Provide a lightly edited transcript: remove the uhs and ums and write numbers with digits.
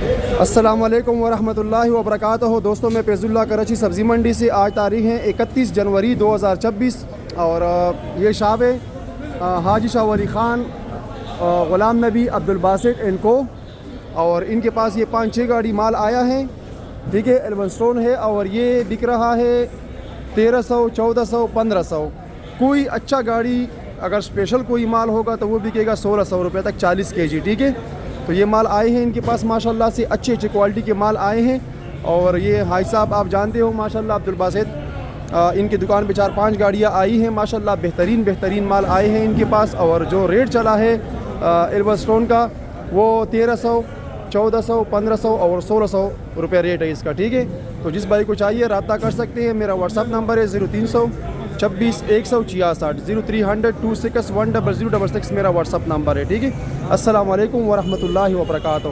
السلام علیکم ورحمۃ اللہ وبرکاتہ۔ دوستوں، میں فیض اللہ کراچی سبزی منڈی سے۔ آج تاریخ ہے 31 جنوری 2026 اور یہ شاپ ہے حاجی شاہ ولی خان غلام نبی عبدالباسط اینڈ کو، اور ان کے پاس یہ 5-6 گاڑی مال آیا ہے، ٹھیک ہے، ایلبنسٹون ہے، اور یہ بک رہا ہے 1300، 1400، 1500۔ کوئی اچھا گاڑی اگر اسپیشل کوئی مال ہوگا تو وہ بکے گا 1600 روپے تک 40 kg، ٹھیک ہے۔ تو یہ مال آئے ہیں ان کے پاس ماشاءاللہ سے، اچھے کوالٹی کے مال آئے ہیں، اور یہ حاج صاحب آپ جانتے ہو ماشاءاللہ عبدالباسط، ان کی دکان پہ 4-5 گاڑیاں آئی ہیں ماشاءاللہ، بہترین مال آئے ہیں ان کے پاس، اور جو ریٹ چلا ہے ایلبنسٹون کا وہ 1300، 1400، 1500 اور 1600 روپے ریٹ ہے اس کا، ٹھیک ہے۔ تو جس بھائی کو چاہیے رابطہ کر سکتے ہیں۔ میرا واٹس ایپ نمبر ہے 0326 166 0300 26 10066 میرا واٹس ایپ نمبر ہے، ٹھیک ہے۔ السلام علیکم ورحمۃ اللہ وبرکاتہ۔